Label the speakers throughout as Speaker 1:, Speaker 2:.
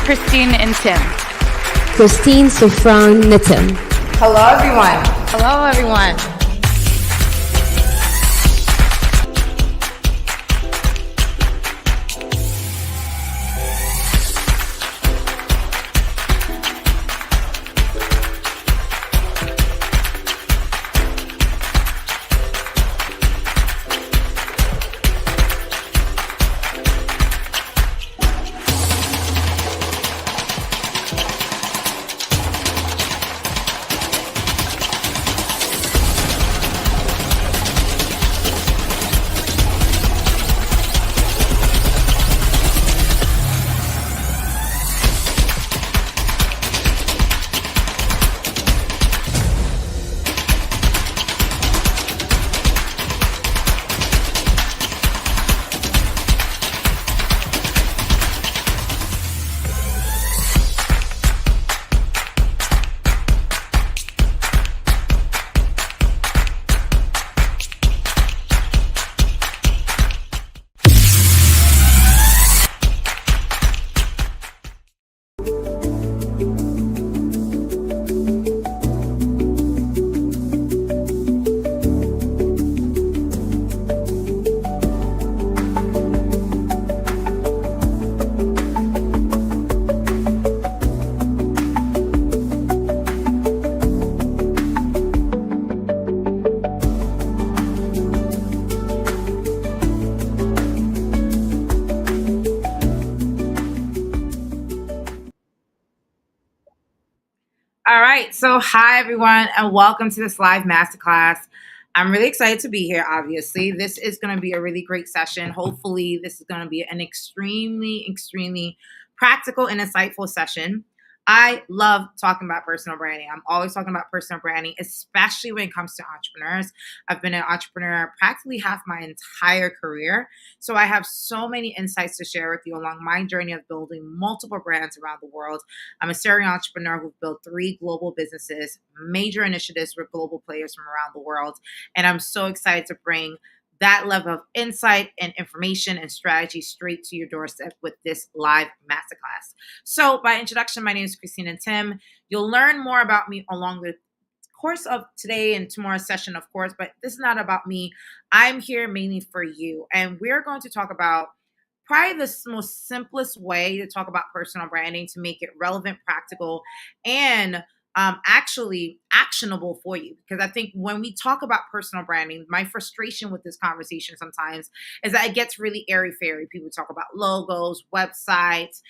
Speaker 1: Christine and Tim.
Speaker 2: Christine, Sofran, Nitin.
Speaker 3: Hello, everyone.
Speaker 1: Hello, everyone.
Speaker 3: All right. So, hi, everyone, and welcome to this live masterclass. I'm really excited to be here, obviously. This is going to be a really great session. Hopefully, this is going to be an extremely practical and insightful session. I love talking about personal branding. I'm always talking about personal branding, especially when it comes to entrepreneurs. I've been an entrepreneur practically half my entire career. So I have so many insights to share with you along my journey of building multiple brands around the world. I'm a serial entrepreneur who's built 3 global businesses, major initiatives with global players from around the world. And I'm so excited to bring that level of insight and information and strategy straight to your doorstep with this live masterclass. So by introduction, my name is Christine and Tim. You'll learn more about me along the course of today and tomorrow's session, of course, but this is not about me. I'm here mainly for you. And we're going to talk about probably the most simplest way to talk about personal branding to make it relevant, practical, and actually actionable for you. Because I think when we talk about personal branding, my frustration with this conversation sometimes is that it gets really airy-fairy. People talk about logos, websites,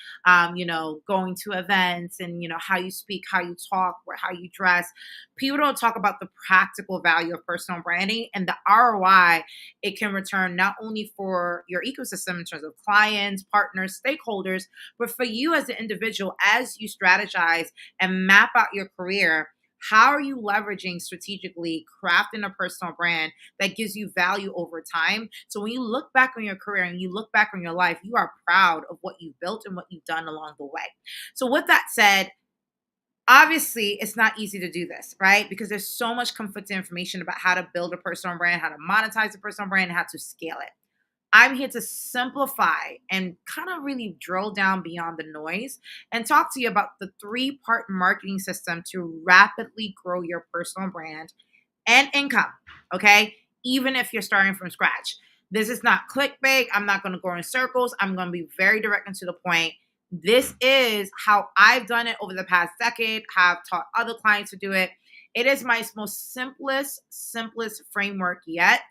Speaker 3: going to events and, how you speak, how you talk, or how you dress. People don't talk about the practical value of personal branding and the ROI it can return not only for your ecosystem in terms of clients, partners, stakeholders, but for you as an individual as you strategize and map out your career. How are you leveraging strategically crafting a personal brand that gives you value over time? So when you look back on your career and you look back on your life, you are proud of what you've built and what you've done along the way. So with that said, obviously, it's not easy to do this, right? Because there's so much conflicting information about how to build a personal brand, how to monetize a personal brand, and how to scale it. I'm here to simplify and kind of really drill down beyond the noise and talk to you about the 3-part marketing system to rapidly grow your personal brand and income, okay? Even if you're starting from scratch. This is not clickbait. I'm not going to go in circles. I'm going to be very direct and to the point. This is how I've done it over the past decade, have taught other clients to do it. It is my most simplest framework yet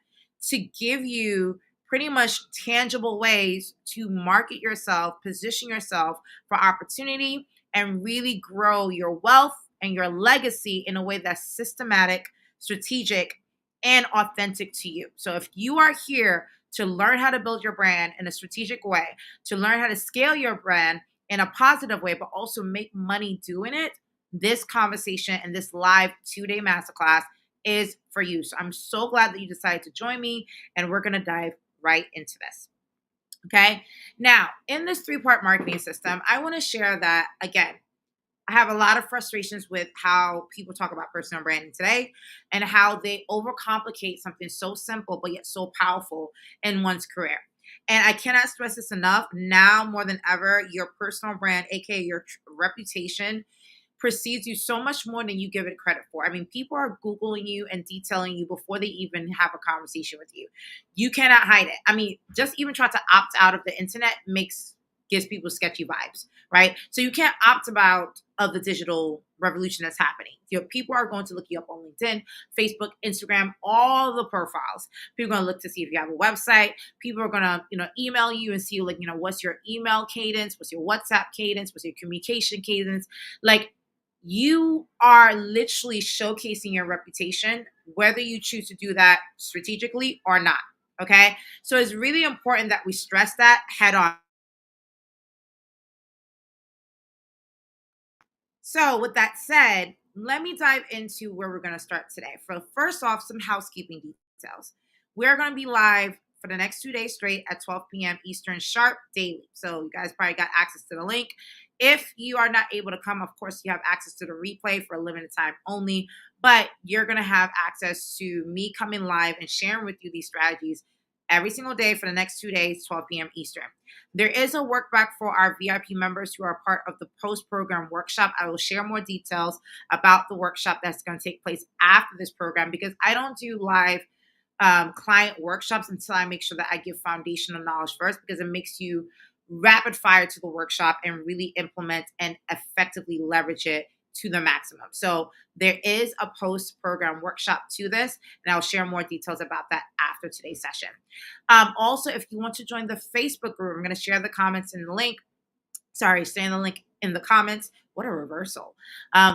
Speaker 3: to give you pretty much tangible ways to market yourself, position yourself for opportunity, and really grow your wealth and your legacy in a way that's systematic, strategic, and authentic to you. So if you are here to learn how to build your brand in a strategic way, to learn how to scale your brand in a positive way, but also make money doing it, this conversation and this live 2-day masterclass is for you. So I'm so glad that you decided to join me, and we're going to dive right into this. Okay. Now, in this 3-part marketing system, I want to share that, again, I have a lot of frustrations with how people talk about personal branding today and how they overcomplicate something so simple but yet so powerful in one's career. And I cannot stress this enough. Now more than ever, your personal brand, aka your reputation, precedes you so much more than you give it credit for. I mean, people are Googling you and detailing you before they even have a conversation with you. You cannot hide it. I mean, just even try to opt out of the internet gives people sketchy vibes, right? So you can't opt out of the digital revolution that's happening. Your people are going to look you up on LinkedIn, Facebook, Instagram, all the profiles. People are going to look to see if you have a website. People are going to, email you and see like, what's your email cadence, what's your WhatsApp cadence, what's your communication cadence. Like, you are literally showcasing your reputation, whether you choose to do that strategically or not. Okay. So it's really important that we stress that head on. So, with that said, let me dive into where we're going to start today. For first off, some housekeeping details. We're going to be live for the next 2 days straight at 12 p.m. Eastern sharp daily. So, you guys probably got access to the link. If you are not able to come, of course, you have access to the replay for a limited time only, but you're going to have access to me coming live and sharing with you these strategies every single day for the next 2 days, 12 p.m. Eastern. There is a workback for our VIP members who are part of the post-program workshop. I will share more details about the workshop that's going to take place after this program, because I don't do live client workshops until I make sure that I give foundational knowledge first, because it makes you rapid fire to the workshop and really implement and effectively leverage it to the maximum. So there is a post-program workshop to this, and I'll share more details about that after today's session. Also, if you want to join the Facebook group, I'm going to share the comments in the link. Stay in the link in the comments. What a reversal.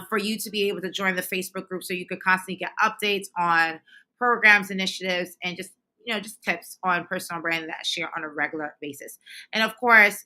Speaker 3: For you to be able to join the Facebook group so you could constantly get updates on programs, initiatives, and just tips on personal branding that I share on a regular basis. And of course,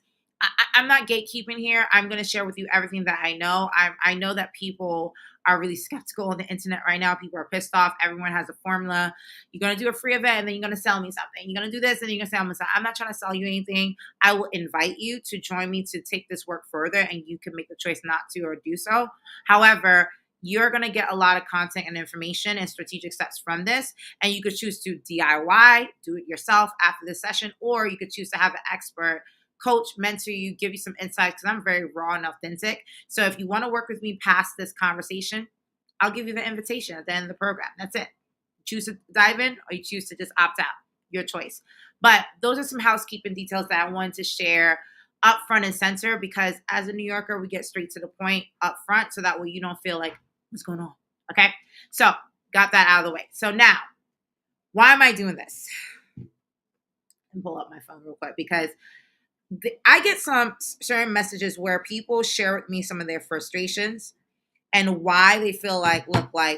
Speaker 3: I'm not gatekeeping here. I'm going to share with you everything that I know. I know that people are really skeptical on the internet right now. People are pissed off. Everyone has a formula. You're going to do a free event and then you're going to sell me something. You're going to do this and then you're going to sell me something. I'm not trying to sell you anything. I will invite you to join me to take this work further, and you can make the choice not to or do so. However, you're going to get a lot of content and information and strategic steps from this. And you could choose to DIY, do it yourself after this session, or you could choose to have an expert coach, mentor you, give you some insights, because I'm very raw and authentic. So if you want to work with me past this conversation, I'll give you the invitation at the end of the program. That's it. Choose to dive in, or you choose to just opt out. Your choice. But those are some housekeeping details that I wanted to share up front and center, because as a New Yorker, we get straight to the point up front, so that way you don't feel like, what's going on? Okay. So got that out of the way. So now, why am I doing this? And pull up my phone real quick, because I get some certain messages where people share with me some of their frustrations and why they feel like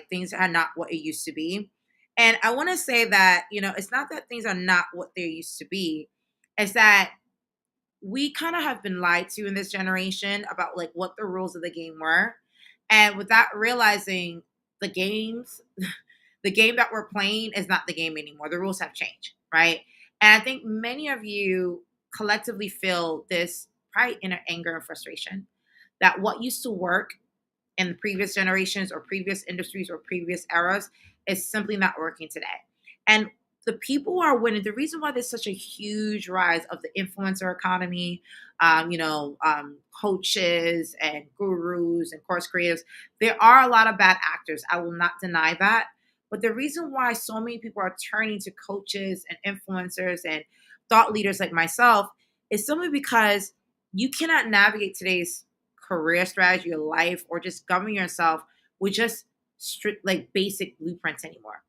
Speaker 3: things are not what it used to be. And I want to say that, it's not that things are not what they used to be. It's that we kind of have been lied to in this generation about like what the rules of the game were. And without realizing the games, the game that we're playing is not the game anymore. The rules have changed, right? And I think many of you collectively feel this probably inner anger and frustration that what used to work in previous generations or previous industries or previous eras is simply not working today. And the people who are winning, the reason why there's such a huge rise of the influencer economy, coaches and gurus and course creatives, there are a lot of bad actors. I will not deny that. But the reason why so many people are turning to coaches and influencers and thought leaders like myself is simply because you cannot navigate today's career strategy or life or just govern yourself with just strict, like basic blueprints anymore.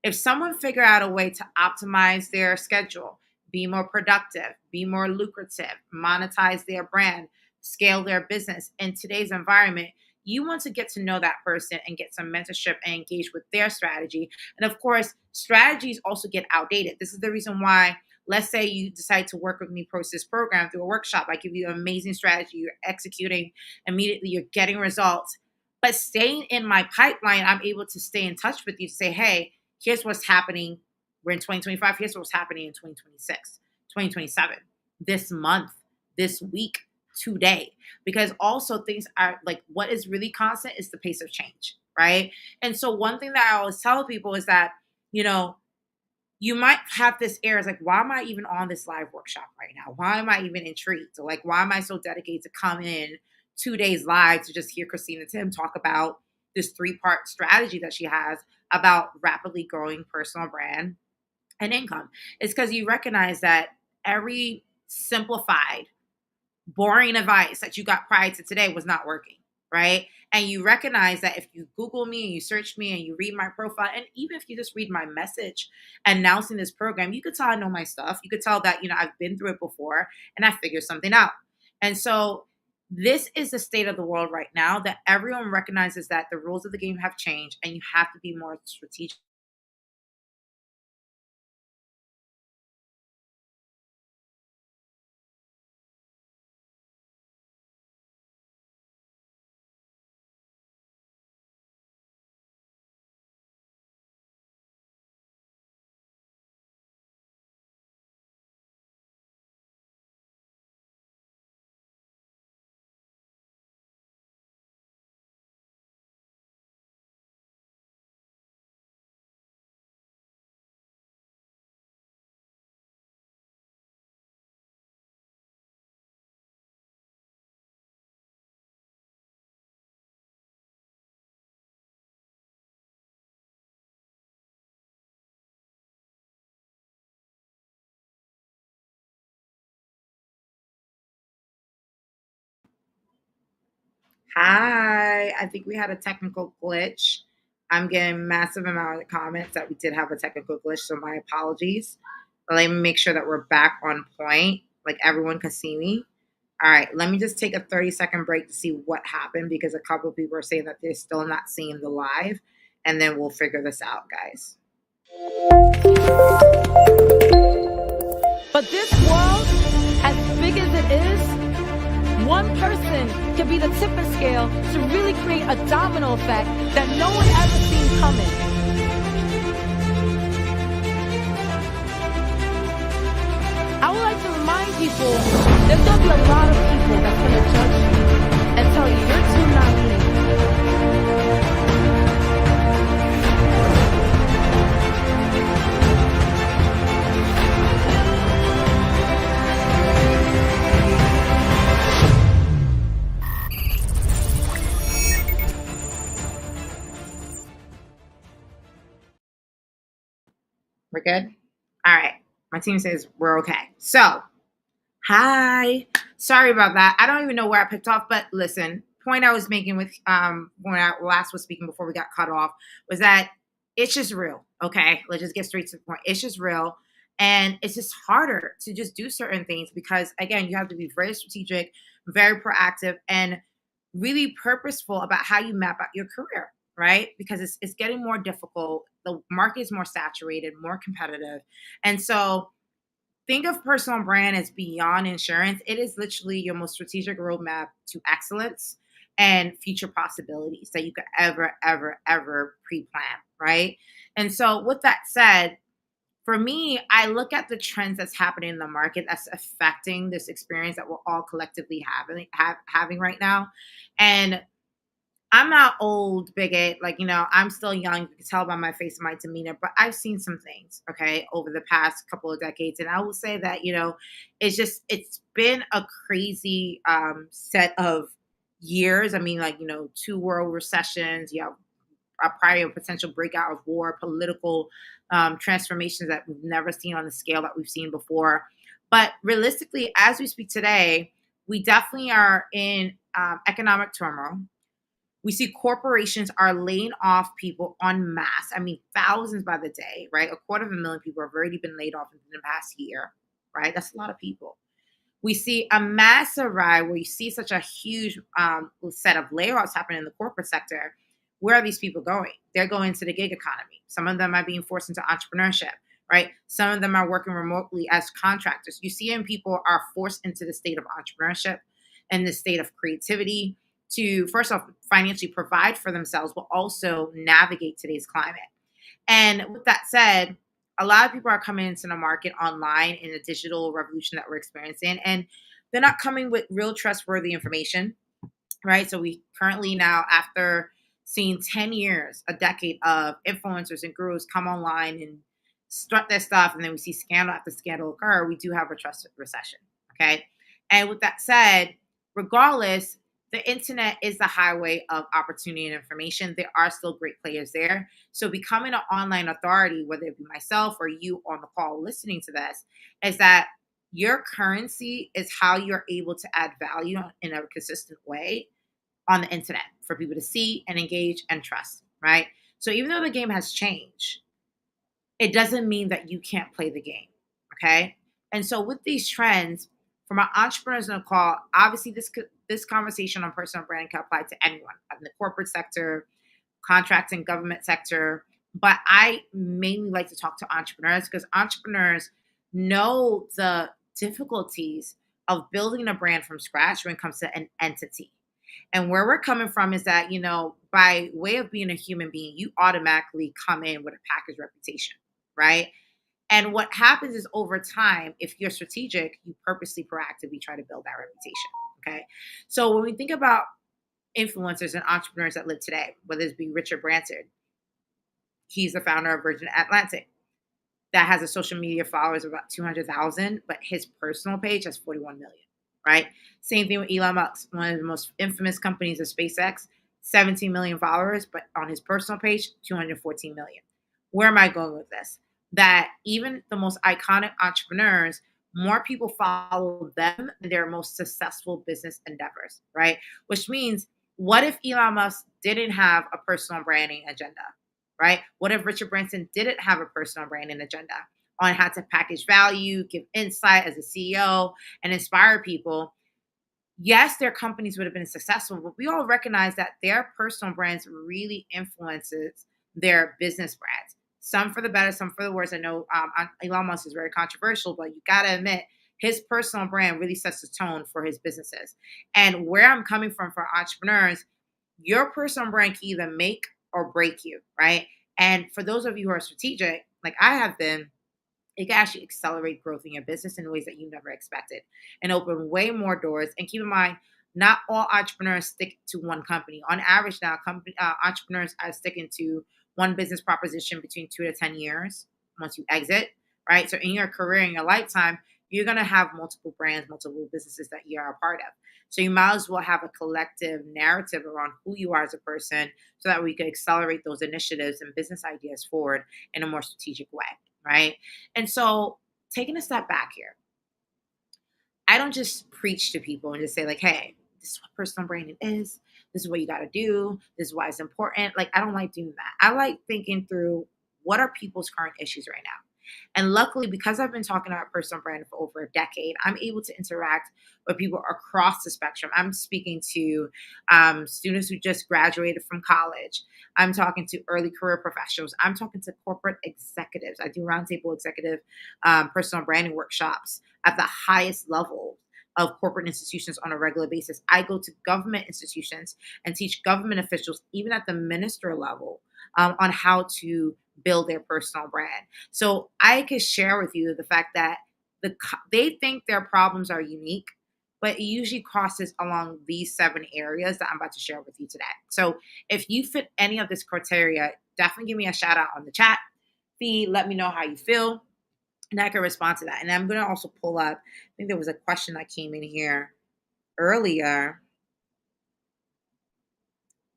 Speaker 3: If someone figure out a way to optimize their schedule, be more productive, be more lucrative, monetize their brand, scale their business in today's environment, you want to get to know that person and get some mentorship and engage with their strategy. And of course, strategies also get outdated. This is the reason why, let's say you decide to work with me post this program through a workshop. I give you an amazing strategy. You're executing immediately. You're getting results. But staying in my pipeline, I'm able to stay in touch with you to say, hey, here's what's happening. We're in 2025. Here's what's happening in 2026, 2027, this month, this week, today. Because also things are like, what is really constant is the pace of change, right? And so one thing that I always tell people is that, you might have this air is like, why am I even on this live workshop right now? Why am I even intrigued? So like, why am I so dedicated to come in 2 days live to just hear Christina Tim talk about this 3-part strategy that she has about rapidly growing personal brand and income? It's because you recognize that every simplified boring advice that you got prior to today was not working, right? And you recognize that if you Google me and you search me and you read my profile, and even if you just read my message announcing this program, you could tell I know my stuff. You could tell that, I've been through it before and I figured something out. And so this is the state of the world right now that everyone recognizes that the rules of the game have changed and you have to be more strategic. Hi, I think we had a technical glitch. I'm getting massive amount of comments that we did have a technical glitch, so my apologies. But let me make sure that we're back on point, like everyone can see me. All right, let me just take a 30-second break to see what happened because a couple of people are saying that they're still not seeing the live, and then we'll figure this out, guys.
Speaker 4: But this world, as big as it is, one person can be the tipping scale to really create a domino effect that no one ever seen coming. I would like to remind people, there's going to be a lot of people that's going to judge you and tell you you're too naive.
Speaker 3: We're good? All right. My team says we're okay. So, hi. Sorry about that. I don't even know where I picked off, but listen, point I was making with when I last was speaking before we got cut off was that it's just real. Okay. Let's just get straight to the point. It's just real. And it's just harder to just do certain things because again, you have to be very strategic, very proactive, and really purposeful about how you map out your career, right? Because it's getting more difficult. The market is more saturated, more competitive. And so think of personal brand as beyond insurance. It is literally your most strategic roadmap to excellence and future possibilities that you could ever pre-plan, right? And so with that said, for me, I look at the trends that's happening in the market that's affecting this experience that we're all collectively having right now. And I'm not old bigot, like, I'm still young. You can tell by my face and my demeanor, but I've seen some things, okay, over the past couple of decades. And I will say that, it's been a crazy set of years. I mean, like, 2 world recessions, you have a prior potential breakout of war, political transformations that we've never seen on the scale that we've seen before. But realistically, as we speak today, we definitely are in economic turmoil. We see corporations are laying off people en masse. I mean, thousands by the day, right? 250,000 people have already been laid off in the past year, right? That's a lot of people. We see a massive rise where you see such a huge set of layoffs happening in the corporate sector. Where are these people going? They're going to the gig economy. Some of them are being forced into entrepreneurship, right? Some of them are working remotely as contractors. You see, people are forced into the state of entrepreneurship and the state of creativity to, first off, financially provide for themselves, but also navigate today's climate. And with that said, a lot of people are coming into the market online in the digital revolution that we're experiencing, and they're not coming with real trustworthy information, right? So we currently now, after seeing 10 years, a decade of influencers and gurus come online and strut their stuff and then we see scandal after scandal occur, we do have a trust recession. Okay. And with that said, regardless, the internet is the highway of opportunity and information. There are still great players there. So becoming an online authority, whether it be myself or you on the call listening to this, is that your currency is how you're able to add value in a consistent way on the internet for people to see and engage and trust, right? So even though the game has changed, it doesn't mean that you can't play the game, okay? And so with these trends, from our entrepreneurs on the call, obviously this conversation on personal branding can apply to anyone in the corporate sector, contracting, government sector. But I mainly like to talk to entrepreneurs because entrepreneurs know the difficulties of building a brand from scratch when it comes to an entity. And where we're coming from is that, by way of being a human being, you automatically come in with a packaged reputation, right? And what happens is over time, if you're strategic, you purposely proactively try to build that reputation. Okay. So when we think about influencers and entrepreneurs that live today, whether it be Richard Branson, he's the founder of Virgin Atlantic. That has a social media followers of about 200,000, but his personal page has 41 million, right? Same thing with Elon Musk, one of the most infamous companies of SpaceX, 17 million followers, but on his personal page, 214 million. Where am I going with this? That even the most iconic entrepreneurs, more people follow them than their most successful business endeavors, right? Which means, what if Elon Musk didn't have a personal branding agenda, right? What if Richard Branson didn't have a personal branding agenda on how to package value, give insight as a CEO, and inspire people? Yes, their companies would have been successful, but we all recognize that their personal brands really influences their business brands. Some for the better, some for the worse. I know Elon Musk is very controversial, but you got to admit his personal brand really sets the tone for his businesses. And where I'm coming from for entrepreneurs, your personal brand can either make or break you, right? And for those of you who are strategic, like I have been, it can actually accelerate growth in your business in ways that you never expected and open way more doors. And keep in mind, not all entrepreneurs stick to one company. On average now, entrepreneurs are sticking to one business proposition between 2 to 10 years once you exit, right? So in your career, in your lifetime, you're going to have multiple brands, multiple businesses that you are a part of. So you might as well have a collective narrative around who you are as a person so that we could accelerate those initiatives and business ideas forward in a more strategic way, right? And so taking a step back here, I don't just preach to people and just say like, hey, this is what personal branding is. This is what you got to do. This is why it's important. Like, I don't like doing that. I like thinking through what are people's current issues right now. And luckily, because I've been talking about personal branding for over a decade, I'm able to interact with people across the spectrum. I'm speaking to students who just graduated from college. I'm talking to early career professionals. I'm talking to corporate executives. I do roundtable executive personal branding workshops at the highest level of corporate institutions on a regular basis. I go to government institutions and teach government officials, even at the minister level, on how to build their personal brand. So I could share with you the fact that they think their problems are unique, but it usually crosses along these 7 areas that I'm about to share with you today. So if you fit any of this criteria, definitely give me a shout out on the chat feed. Let me know how you feel, and I can respond to that. And I'm going to also pull up, I think there was a question that came in here earlier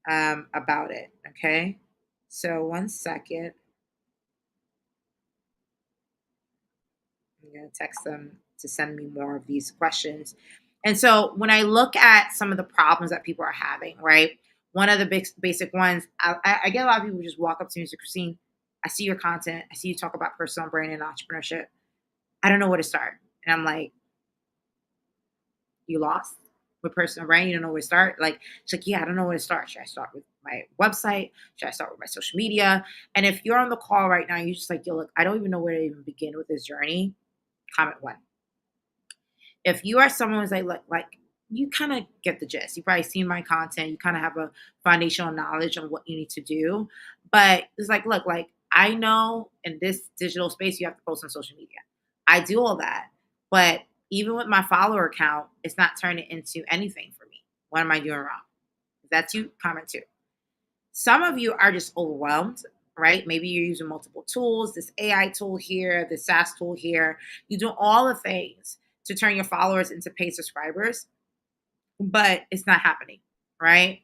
Speaker 3: about it. Okay. So one second. I'm going to text them to send me more of these questions. And so when I look at some of the problems that people are having, right? One of the basic ones, I get a lot of people who just walk up to me and say, Christine, I see your content. I see you talk about personal branding and entrepreneurship. I don't know where to start. And I'm like, you lost with personal branding? You don't know where to start? Like, it's like, yeah, I don't know where to start. Should I start with my website? Should I start with my social media? And if you're on the call right now, you're just like, yo, look, I don't even know where to even begin with this journey. Comment 1. If you are someone who's like you kind of get the gist. You've probably seen my content. You kind of have a foundational knowledge on what you need to do. But it's like, look, like I know in this digital space, you have to post on social media. I do all that. But even with my follower count, it's not turning into anything for me. What am I doing wrong? If that's you, comment 2. Some of you are just overwhelmed, right? Maybe you're using multiple tools, this AI tool here, this SaaS tool here. You do all the things to turn your followers into paid subscribers, but it's not happening, right?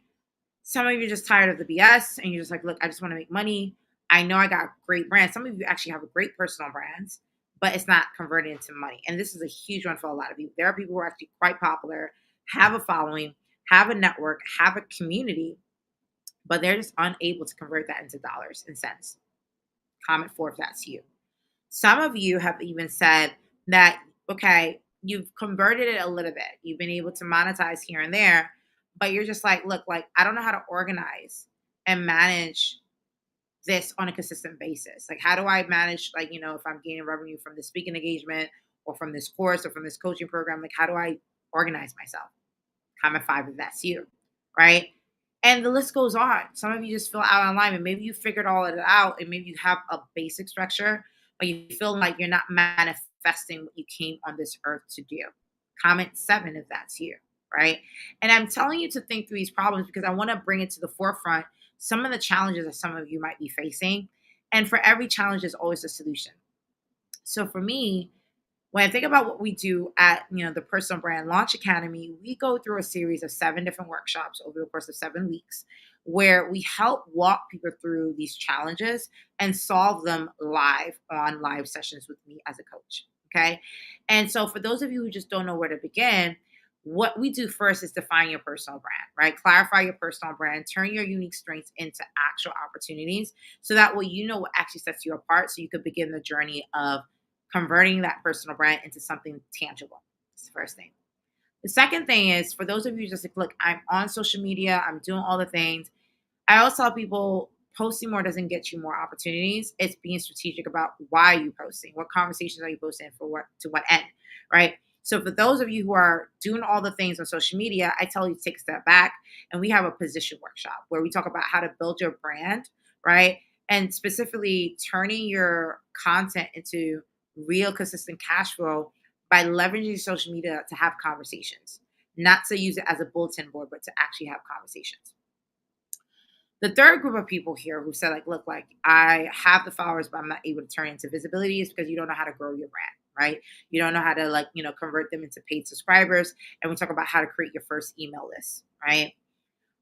Speaker 3: Some of you are just tired of the BS and you're just like, look, I just want to make money. I know I got great brands. Some of you actually have a great personal brands, but it's not converting into money. And this is a huge one for a lot of you. There are people who are actually quite popular, have a following, have a network, have a community, but they're just unable to convert that into dollars and cents. Comment 4 if that's you. Some of you have even said that, okay, you've converted it a little bit. You've been able to monetize here and there, but you're just like, look, like, I don't know how to organize and manage this on a consistent basis. Like, how do I manage, like, if I'm gaining revenue from this speaking engagement or from this course or from this coaching program, like, how do I organize myself? Comment 5 if that's you, right? And the list goes on. Some of you just feel out of alignment. Maybe you figured all of it out and maybe you have a basic structure, but you feel like you're not manifesting what you came on this earth to do. Comment 7 if that's you, right? And I'm telling you to think through these problems because I want to bring it to the forefront some of the challenges that some of you might be facing. And for every challenge, there's always a solution. So for me, when I think about what we do at the Personal Brand Launch Academy, we go through a series of 7 different workshops over the course of 7 weeks where we help walk people through these challenges and solve them live on live sessions with me as a coach. Okay. And so for those of you who just don't know where to begin, what we do first is define your personal brand, right? Clarify your personal brand, turn your unique strengths into actual opportunities so that way you know what actually sets you apart so you could begin the journey of converting that personal brand into something tangible. That's the first thing. The second thing is for those of you just like, look, I'm on social media, I'm doing all the things. I always tell people posting more doesn't get you more opportunities. It's being strategic about why you're posting, what conversations are you posting for what to what end, right? So for those of you who are doing all the things on social media, I tell you to take a step back and we have a position workshop where we talk about how to build your brand, right? And specifically turning your content into real consistent cash flow by leveraging social media to have conversations, not to use it as a bulletin board, but to actually have conversations. The third group of people here who said, like, look, like I have the followers, but I'm not able to turn into visibility is because you don't know how to grow your brand, right? You don't know how to convert them into paid subscribers. And we talk about how to create your first email list, right?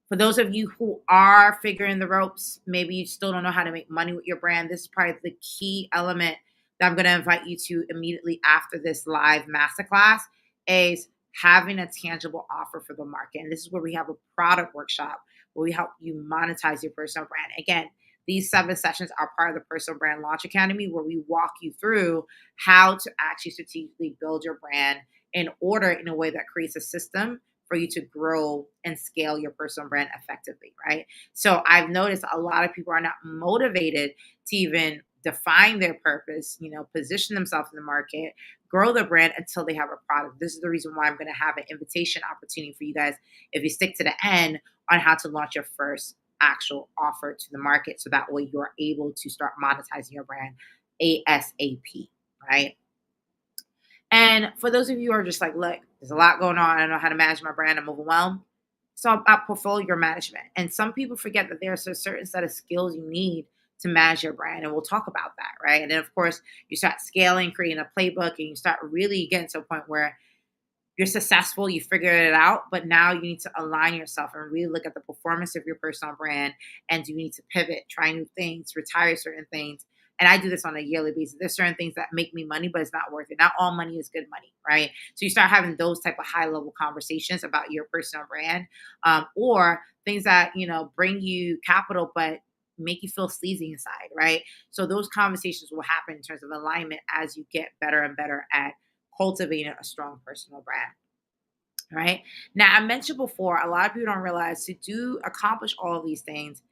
Speaker 3: For those of you who are figuring the ropes, maybe you still don't know how to make money with your brand. This is probably the key element that I'm going to invite you to immediately after this live masterclass is having a tangible offer for the market. And this is where we have a product workshop where we help you monetize your personal brand. Again, these 7 sessions are part of the Personal Brand Launch Academy where we walk you through how to actually strategically build your brand in order in a way that creates a system for you to grow and scale your personal brand effectively, right? So I've noticed a lot of people are not motivated to even define their purpose, position themselves in the market, grow their brand until they have a product. This is the reason why I'm going to have an invitation opportunity for you guys if you stick to the end on how to launch your first actual offer to the market. So that way you're able to start monetizing your brand ASAP, right? And for those of you who are just like, look, there's a lot going on. I don't know how to manage my brand. I'm overwhelmed. So about portfolio management. And some people forget that there's a certain set of skills you need to manage your brand. And we'll talk about that, right? And then, of course, you start scaling, creating a playbook, and you start really getting to a point where you're successful, you figured it out, but now you need to align yourself and really look at the performance of your personal brand. And you need to pivot, try new things, retire certain things. And I do this on a yearly basis. There's certain things that make me money, but it's not worth it. Not all money is good money, right? So you start having those type of high level conversations about your personal brand, or things that, bring you capital, but make you feel sleazy inside, right? So those conversations will happen in terms of alignment as you get better and better at cultivating a strong personal brand. Right now, I mentioned before, a lot of people don't realize to accomplish all of these things,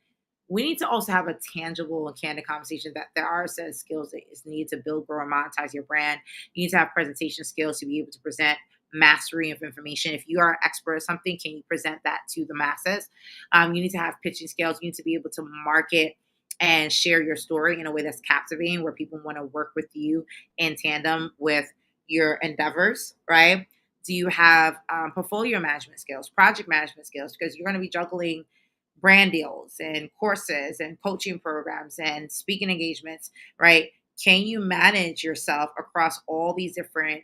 Speaker 3: we need to also have a tangible and candid conversation that there are a set of skills that is needed to build, grow, and monetize your brand. You need to have presentation skills to be able to present mastery of information. If you are an expert at something, can you present that to the masses? You need to have pitching skills. You need to be able to market and share your story in a way that's captivating, where people want to work with you in tandem with your endeavors, right? Do you have portfolio management skills, project management skills? Because you're going to be juggling brand deals and courses and coaching programs and speaking engagements, right? Can you manage yourself across all these different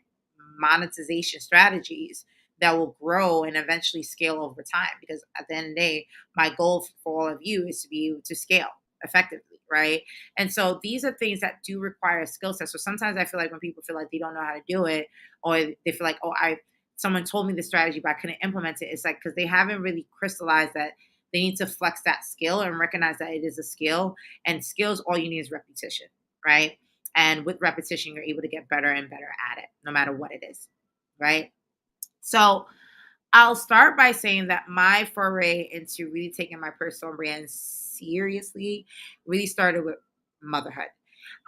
Speaker 3: monetization strategies that will grow and eventually scale over time? Because at the end of the day, my goal for all of you is to be able to scale effectively, right? And so these are things that do require a skill set. So sometimes I feel like when people feel like they don't know how to do it, or they feel like, oh, I someone told me the strategy, but I couldn't implement it. It's like because they haven't really crystallized that they need to flex that skill and recognize that it is a skill. And skills, all you need is repetition, right? And with repetition, you're able to get better and better at it, no matter what it is, right? So I'll start by saying that my foray into really taking my personal brand seriously really started with motherhood.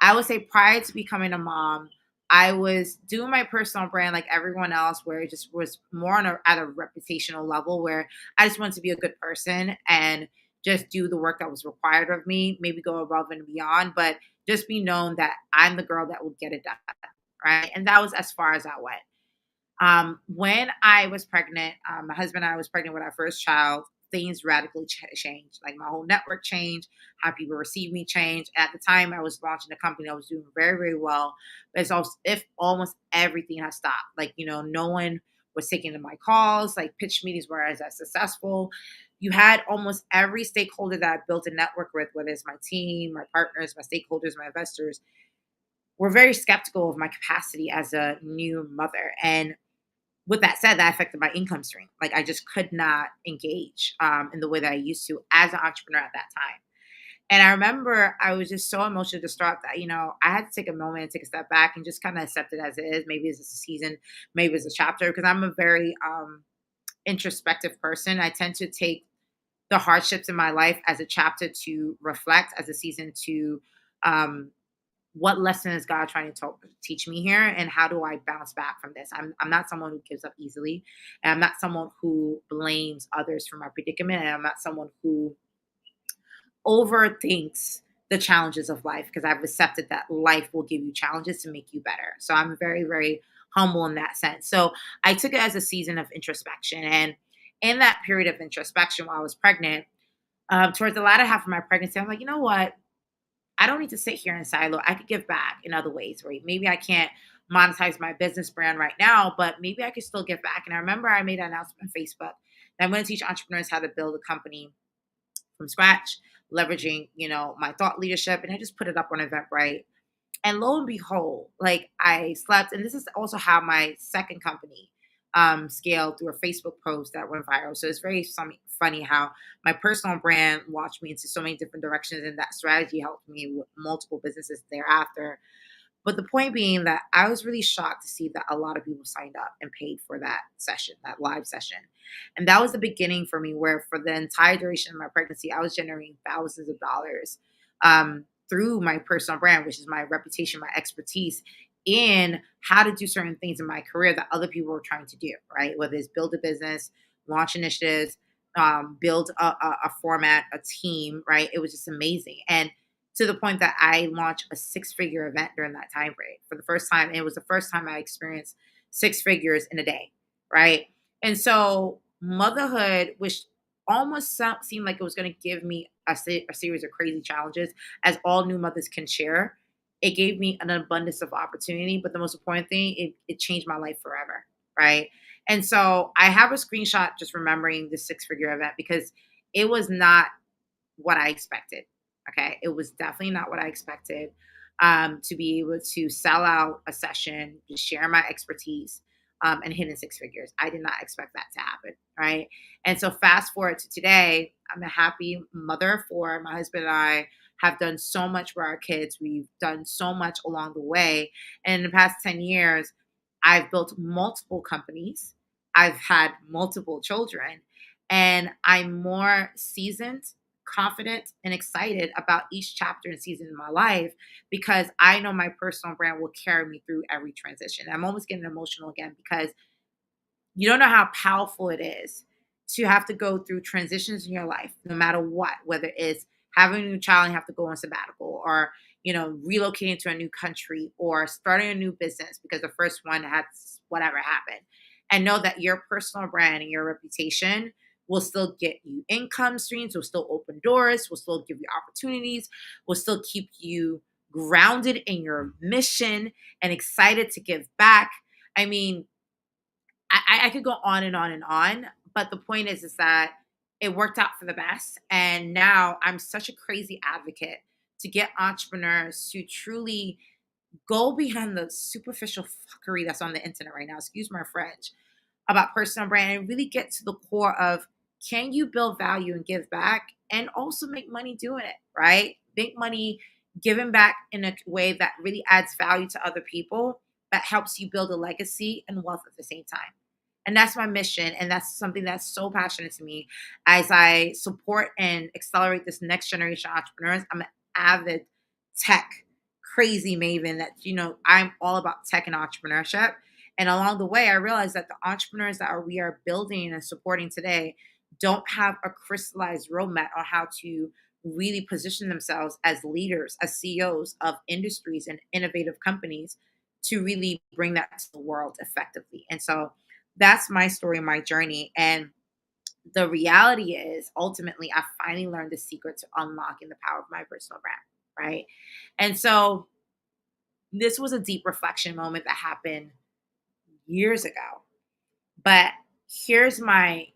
Speaker 3: I would say prior to becoming a mom, I was doing my personal brand like everyone else, where it just was more at a reputational level where I just wanted to be a good person and just do the work that was required of me, maybe go above and beyond, but just be known that I'm the girl that would get it done. Right. And that was as far as I went. When I was pregnant, my husband and I was pregnant with our first child, things radically changed. Like my whole network changed, how people receive me changed. At the time, I was launching a company that was doing very, very well. But it's also if almost everything has stopped. Like, no one was taking my calls, like pitch meetings were as successful. You had almost every stakeholder that I built a network with, whether it's my team, my partners, my stakeholders, my investors, were very skeptical of my capacity as a new mother. And with that said, that affected my income stream. Like I just could not engage in the way that I used to as an entrepreneur at that time. And I remember I was just so emotionally distraught that, I had to take a moment and take a step back and just kind of accept it as it is. Maybe it's a season, maybe it's a chapter, because I'm a very introspective person. I tend to take the hardships in my life as a chapter to reflect, as a season to um, what lesson is God trying to teach me here, and how do I bounce back from this? I'm not someone who gives up easily, and I'm not someone who blames others for my predicament, and I'm not someone who overthinks the challenges of life, because I've accepted that life will give you challenges to make you better. So I'm very, very humble in that sense. So I took it as a season of introspection, and in that period of introspection while I was pregnant, towards the latter half of my pregnancy, I'm like, you know what? I don't need to sit here in silo. I could give back in other ways, right? Maybe I can't monetize my business brand right now, but maybe I could still give back. And I remember I made an announcement on Facebook that I'm going to teach entrepreneurs how to build a company from scratch, leveraging, my thought leadership. And I just put it up on Eventbrite. And lo and behold, like I slept, and this is also how my second company scaled through a Facebook post that went viral. So it's very funny how my personal brand launched me into so many different directions, and that strategy helped me with multiple businesses thereafter. But the point being that I was really shocked to see that a lot of people signed up and paid for that session, that live session. And that was the beginning for me, where for the entire duration of my pregnancy, I was generating thousands of dollars through my personal brand, which is my reputation, my expertise in how to do certain things in my career that other people were trying to do, right? Whether it's build a business, launch initiatives, build a format, a team, right? It was just amazing. And to the point that I launched a six-figure event during that time frame for the first time. And it was the first time I experienced six figures in a day, right? And so motherhood, which almost seemed like it was going to give me a series of crazy challenges, as all new mothers can share, it gave me an abundance of opportunity. But the most important thing, it changed my life forever, right? And so I have a screenshot just remembering the six-figure event, because it was not what I expected. Okay. It was definitely not what I expected. To be able to sell out a session, to share my expertise, and hit in six figures. I did not expect that to happen. Right. And so fast forward to today, I'm a happy mother of four. My husband and I have done so much for our kids. We've done so much along the way. And in the past 10 years, I've built multiple companies. I've had multiple children, and I'm more seasoned, confident, and excited about each chapter and season in my life, because I know my personal brand will carry me through every transition. I'm almost getting emotional again, because you don't know how powerful it is to have to go through transitions in your life, no matter what, whether it's having a new child and you have to go on sabbatical, or, relocating to a new country, or starting a new business because the first one had whatever happened. And know that your personal brand and your reputation will still get you income streams, will still open doors, will still give you opportunities, will still keep you grounded in your mission and excited to give back. I mean, I could go on and on and on, but the point is that it worked out for the best. And now I'm such a crazy advocate to get entrepreneurs to truly go behind the superficial fuckery that's on the internet right now. Excuse my French, about personal brand and really get to the core of, can you build value and give back and also make money doing it, right? Make money giving back in a way that really adds value to other people, that helps you build a legacy and wealth at the same time. And that's my mission. And that's something that's so passionate to me as I support and accelerate this next generation of entrepreneurs. I'm an avid tech crazy maven that, I'm all about tech and entrepreneurship. And along the way, I realized that the entrepreneurs that we are building and supporting today don't have a crystallized roadmap on how to really position themselves as leaders, as CEOs of industries and innovative companies to really bring that to the world effectively. And so that's my story, my journey. And the reality is, ultimately, I finally learned the secret to unlocking the power of my personal brand, right? And so this was a deep reflection moment that happened years ago. But here's my,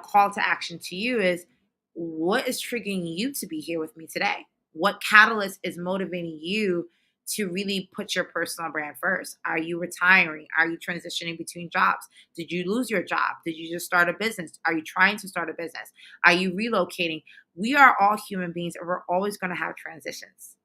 Speaker 3: call to action to you is, what is triggering you to be here with me today? What catalyst is motivating you to really put your personal brand first? Are you retiring? Are you transitioning between jobs? Did you lose your job? Did you just start a business? Are you trying to start a business? Are you relocating? We are all human beings and we're always going to have transitions.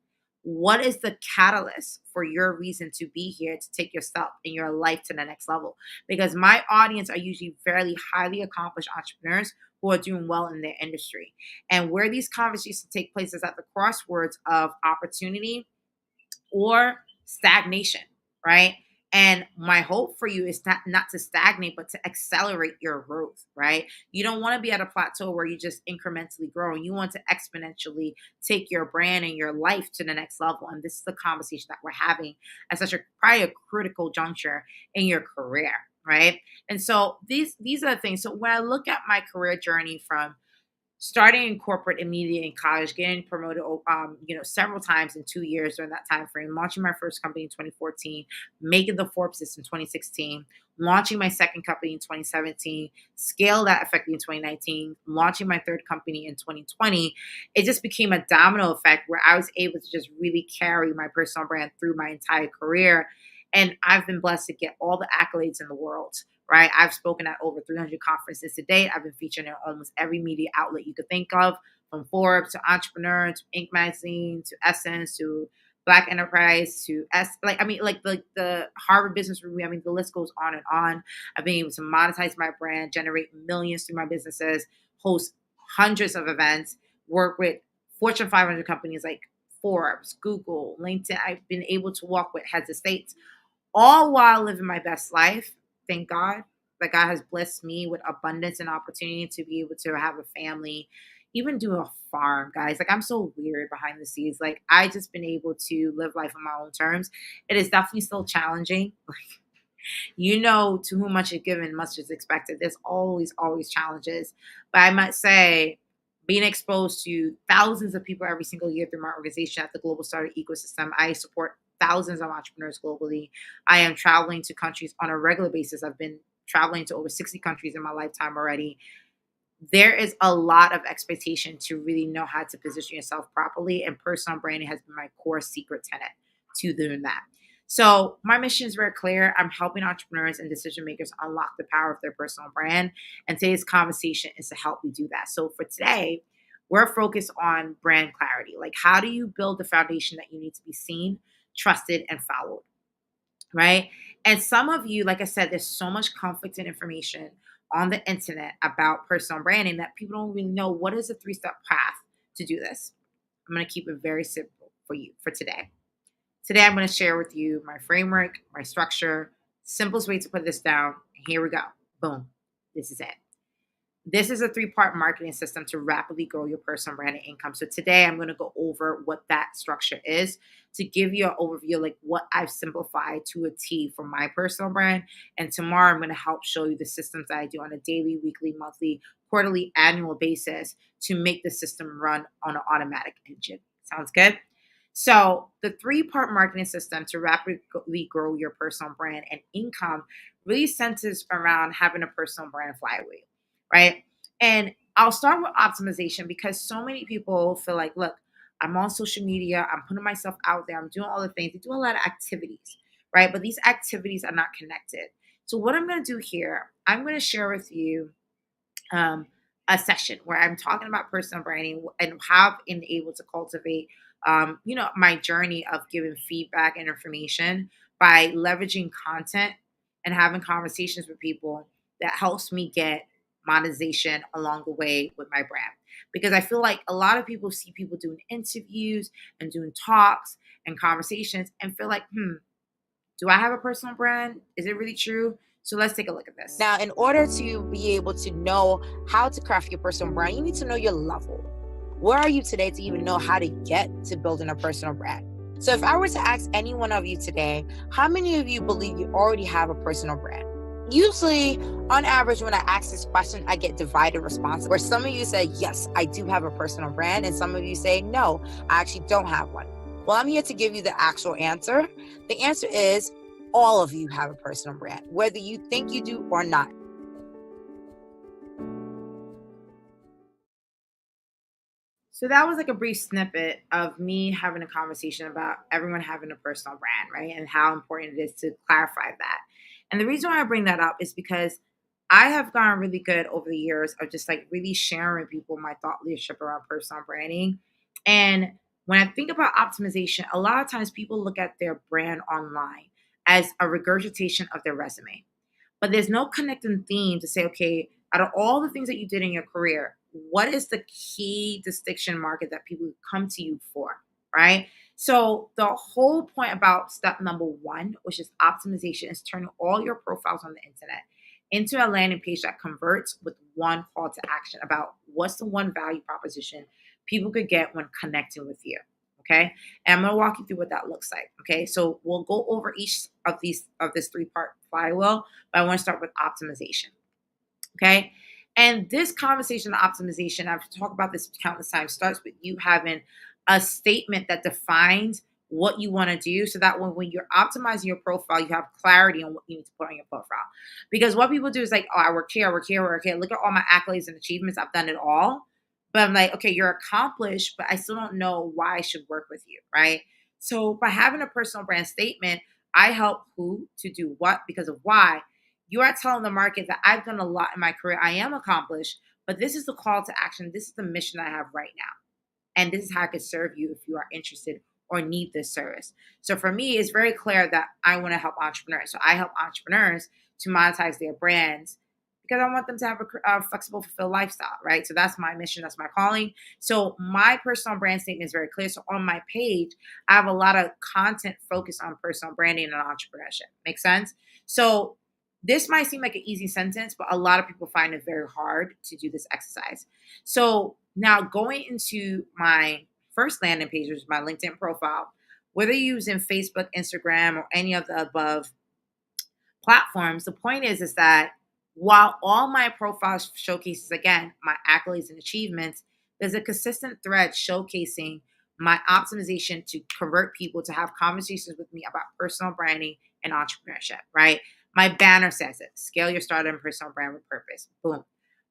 Speaker 3: What is the catalyst for your reason to be here to take yourself and your life to the next level? Because my audience are usually fairly highly accomplished entrepreneurs who are doing well in their industry. And where these conversations take place is at the crossroads of opportunity or stagnation, right? And my hope for you is not to stagnate, but to accelerate your growth, right? You don't want to be at a plateau where you just incrementally grow. You want to exponentially take your brand and your life to the next level. And this is the conversation that we're having at such probably a critical juncture in your career, right? And so these are the things. So when I look at my career journey from starting in corporate immediately in college, getting promoted, several times in 2 years during that time frame, launching my first company in 2014, making the Forbes list in 2016, launching my second company in 2017, scale that effectively in 2019, launching my third company in 2020. It just became a domino effect where I was able to just really carry my personal brand through my entire career. And I've been blessed to get all the accolades in the world, right? I've spoken at over 300 conferences to date. I've been featured in almost every media outlet you could think of, from Forbes to Entrepreneur to Inc. magazine to Essence to Black Enterprise to the Harvard Business Review. I mean, the list goes on and on. I've been able to monetize my brand, generate millions through my businesses, host hundreds of events, work with Fortune 500 companies like Forbes, Google, LinkedIn. I've been able to walk with heads of states, all while living my best life. Thank God that God has blessed me with abundance and opportunity to be able to have a family, even do a farm, guys. Like, I'm so weird behind the scenes. Like, I just been able to live life on my own terms. It is definitely still challenging. To whom much is given, much is expected. There's always, always challenges. But I might say, being exposed to thousands of people every single year through my organization at the Global Startup Ecosystem, I support thousands of entrepreneurs globally. I am traveling to countries on a regular basis. I've been traveling to over 60 countries in my lifetime already. There is a lot of expectation to really know how to position yourself properly, and personal branding has been my core secret tenet to doing that. So my mission is very clear. I'm helping entrepreneurs and decision makers unlock the power of their personal brand. And today's conversation is to help me do that. So for today, we're focused on brand clarity. Like, how do you build the foundation that you need to be seen, trusted, and followed, right? And some of you, like I said, there's so much conflicting information on the internet about personal branding that people don't really know what is a 3-step path to do this. I'm going to keep it very simple for you for today. Today, I'm going to share with you my framework, my structure, simplest way to put this down. Here we go. Boom. This is it. This is a 3-part marketing system to rapidly grow your personal brand and income. So today I'm going to go over what that structure is to give you an overview, like what I've simplified to a T for my personal brand. And tomorrow I'm going to help show you the systems that I do on a daily, weekly, monthly, quarterly, annual basis to make the system run on an automatic engine. Sounds good? So, the three-part marketing system to rapidly grow your personal brand and income really centers around having a personal brand flywheel, right? And I'll start with optimization because so many people feel like, look, I'm on social media, I'm putting myself out there, I'm doing all the things. They do a lot of activities, right? But these activities are not connected. So, what I'm going to do here, I'm going to share with you um, a session where I'm talking about personal branding and how I've been able to cultivate, my journey of giving feedback and information by leveraging content and having conversations with people that helps me get monetization along the way with my brand. Because I feel like a lot of people see people doing interviews and doing talks and conversations and feel like, do I have a personal brand? Is it really true? So let's take a look at this.
Speaker 5: Now, in order to be able to know how to craft your personal brand, you need to know your level. Where are you today to even know how to get to building a personal brand? So if I were to ask any one of you today, how many of you believe you already have a personal brand? Usually, on average, when I ask this question, I get divided responses where some of you say, yes, I do have a personal brand. And some of you say, no, I actually don't have one. Well, I'm here to give you the actual answer. The answer is all of you have a personal brand, whether you think you do or not.
Speaker 3: So that was like a brief snippet of me having a conversation about everyone having a personal brand, right? And how important it is to clarify that. And the reason why I bring that up is because I have gotten really good over the years of just like really sharing with people my thought leadership around personal branding. And when I think about optimization, a lot of times people look at their brand online as a regurgitation of their resume. But there's no connecting theme to say, okay, out of all the things that you did in your career, what is the key distinction market that people come to you for, right? So the whole point about step number one, which is optimization, is turning all your profiles on the internet into a landing page that converts with one call to action about what's the one value proposition people could get when connecting with you. Okay. And I'm going to walk you through what that looks like. Okay. So we'll go over each of this three-part flywheel, but I want to start with optimization. Okay. And this conversation on optimization, I've talked about this countless times, starts with you having a statement that defines what you want to do so that when you're optimizing your profile, you have clarity on what you need to put on your profile. Because what people do is like, oh, I work here, I work here, I work here. Look at all my accolades and achievements. I've done it all. But I'm like, okay, you're accomplished, but I still don't know why I should work with you, right? So by having a personal brand statement, I help who to do what because of why. You are telling the market that I've done a lot in my career. I am accomplished, but this is the call to action. This is the mission I have right now. And this is how I could serve you if you are interested or need this service. So for me, it's very clear that I want to help entrepreneurs. So I help entrepreneurs to monetize their brands because I want them to have a flexible, fulfilled lifestyle, right? So that's my mission. That's my calling. So my personal brand statement is very clear. So on my page, I have a lot of content focused on personal branding and entrepreneurship. Make sense? So this might seem like an easy sentence, but a lot of people find it very hard to do this exercise. So now going into my first landing page, which is my LinkedIn profile, whether you're using Facebook, Instagram, or any of the above platforms, the point is that while all my profiles showcases, again, my accolades and achievements, there's a consistent thread showcasing my optimization to convert people to have conversations with me about personal branding and entrepreneurship, right? My banner says it, scale your startup and personal brand with purpose. Boom.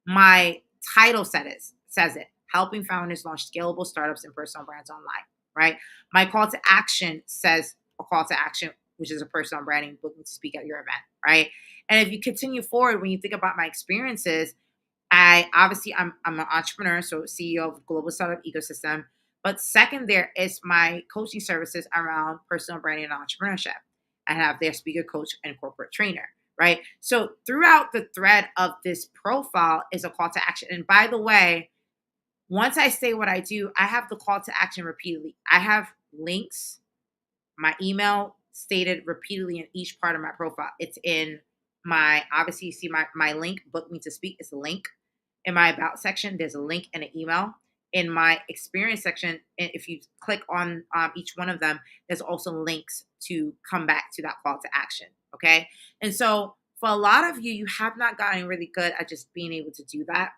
Speaker 3: My title says it, helping founders launch scalable startups and personal brands online, right? My call to action says a call to action, which is a personal branding, booking to speak at your event, right? And if you continue forward, when you think about my experiences, I'm an entrepreneur, so CEO of global startup ecosystem. But second, there is my coaching services around personal branding and entrepreneurship. I have their speaker, coach, and corporate trainer, right? So throughout the thread of this profile is a call to action. And by the way, once I say what I do, I have the call to action repeatedly. I have links, my email stated repeatedly in each part of my profile. It's in obviously you see my link, book me to speak. It's a link. In my about section, there's a link and an email. In my experience section, if you click on each one of them, there's also links to come back to that call to action. Okay. And so for a lot of you, you have not gotten really good at just being able to do that.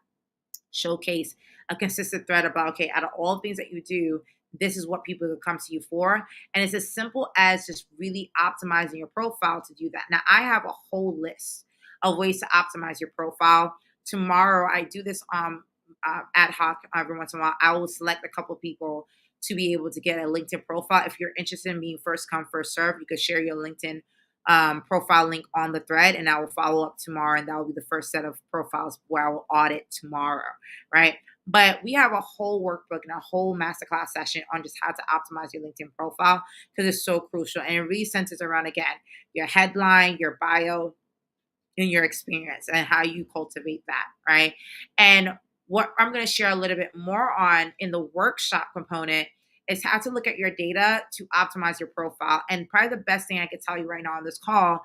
Speaker 3: showcase a consistent thread about, okay, out of all things that you do, this is what people will come to you for. And it's as simple as just really optimizing your profile to do that. Now, I have a whole list of ways to optimize your profile. Tomorrow, I do this ad hoc every once in a while. I will select a couple people to be able to get a LinkedIn profile. If you're interested in being first come, first serve, you can share your LinkedIn profile link on the thread, and I will follow up tomorrow, and that will be the first set of profiles where I will audit tomorrow, right? But we have a whole workbook and a whole masterclass session on just how to optimize your LinkedIn profile because it's so crucial, and it really centers around, again, your headline, your bio, and your experience and how you cultivate that, right? And what I'm going to share a little bit more on in the workshop component is how to look at your data to optimize your profile. And probably the best thing I could tell you right now on this call,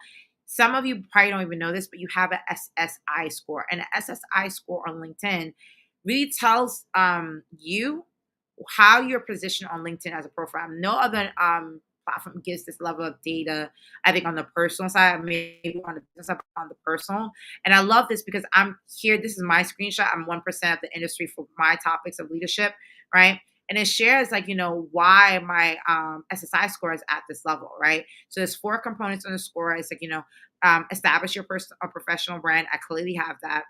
Speaker 3: some of you probably don't even know this, but you have an SSI score. And an SSI score on LinkedIn really tells you how you're positioned on LinkedIn as a profile. No other platform gives this level of data. I think on the personal side, maybe on the business side, on the personal. And I love this because I'm here. This is my screenshot. I'm 1% of the industry for my topics of leadership, right? And it shares why my SSI score is at this level, right? So there's 4 components on the score. It's establish your a professional brand. I clearly have that.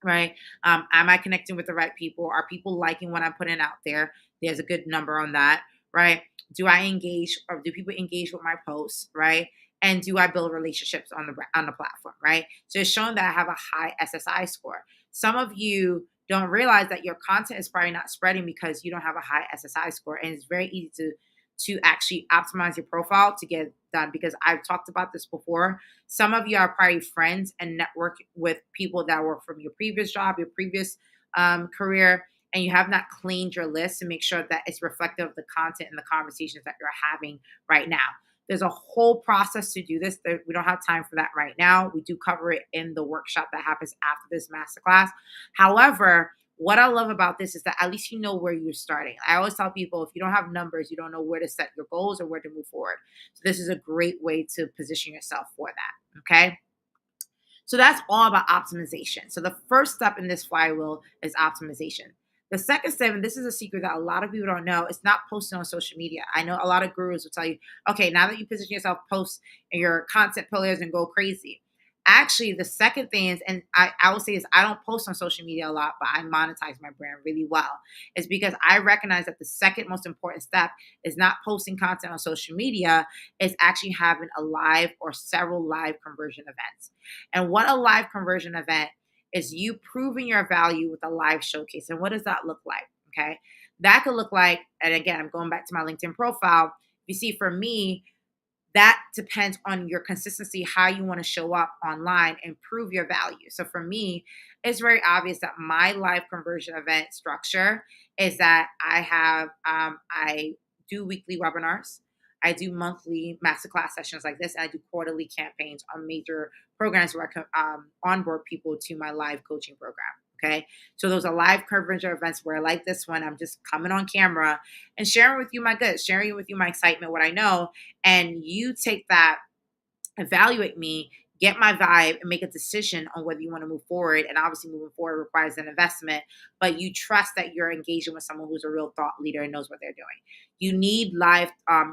Speaker 3: Right. Am I connecting with the right people? Are people liking what I'm putting out there? There's a good number on that. Right. Do I engage or do people engage with my posts? Right. And do I build relationships on the platform? Right. So it's showing that I have a high SSI score. Some of you don't realize that your content is probably not spreading because you don't have a high SSI score. And it's very easy to actually optimize your profile to get done because I've talked about this before. Some of you are probably friends and network with people that were from your previous job, your previous career, and you have not cleaned your list to make sure that it's reflective of the content and the conversations that you're having right now. There's a whole process to do this. We don't have time for that right now. We do cover it in the workshop that happens after this masterclass. However, what I love about this is that at least you know where you're starting. I always tell people if you don't have numbers, you don't know where to set your goals or where to move forward. So this is a great way to position yourself for that. Okay. So that's all about optimization. So the first step in this flywheel is optimization. The second step, and this is a secret that a lot of people don't know, is not posting on social media. I know a lot of gurus will tell you, okay, now that you position yourself, post in your content pillars and go crazy. Actually, the second thing is, and I will say this, I don't post on social media a lot, but I monetize my brand really well. Is because I recognize that the second most important step is not posting content on social media, is actually having a live or several live conversion events. And what a live conversion event is you proving your value with a live showcase. And what does that look like? Okay. That could look like, and again, I'm going back to my LinkedIn profile. You see, for me, that depends on your consistency, how you want to show up online and prove your value. So for me, it's very obvious that my live conversion event structure is that I do weekly webinars. I do monthly masterclass sessions like this. And I do quarterly campaigns on major programs where I can onboard people to my live coaching program. Okay. So those are live coverage events where, like this one, I'm just coming on camera and sharing with you my goods, sharing with you my excitement, what I know. And you take that, evaluate me, get my vibe, and make a decision on whether you want to move forward. And obviously, moving forward requires an investment, but you trust that you're engaging with someone who's a real thought leader and knows what they're doing. You need live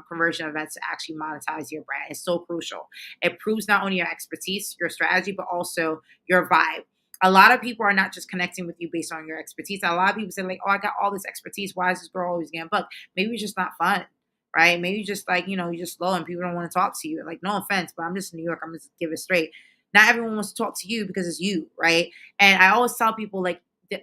Speaker 3: conversion events to actually monetize your brand. It's so crucial. It proves not only your expertise, your strategy, but also your vibe. A lot of people are not just connecting with you based on your expertise. A lot of people say, like, oh, I got all this expertise. Why is this girl always getting booked? Maybe it's just not fun, right? Maybe you just you're just slow and people don't want to talk to you. Like, no offense, but I'm just in New York. I'm just give it straight. Not everyone wants to talk to you because it's you, right? And I always tell people, like,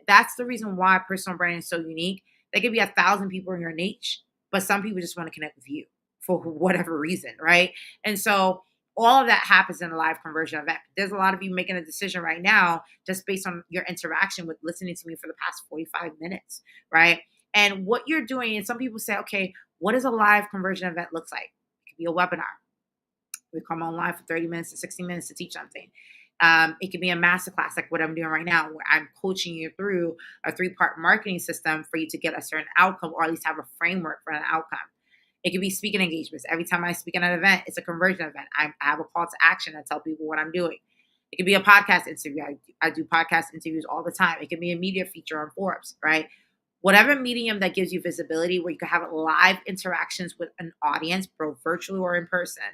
Speaker 3: that's the reason why personal branding is so unique. There could be 1,000 people in your niche, but some people just want to connect with you for whatever reason, right? And so all of that happens in a live conversion event. There's a lot of you making a decision right now just based on your interaction with listening to me for the past 45 minutes, right? And what you're doing, and some people say, okay, what does a live conversion event look like? It could be a webinar. We come online for 30 minutes to 60 minutes to teach something. It could be a masterclass like what I'm doing right now, where I'm coaching you through a 3-part marketing system for you to get a certain outcome, or at least have a framework for an outcome. It could be speaking engagements. Every time I speak at an event, it's a conversion event. I have a call to action. I tell people what I'm doing. It could be a podcast interview. I do podcast interviews all the time. It could be a media feature on Forbes, right? Whatever medium that gives you visibility where you can have live interactions with an audience, both virtually or in person.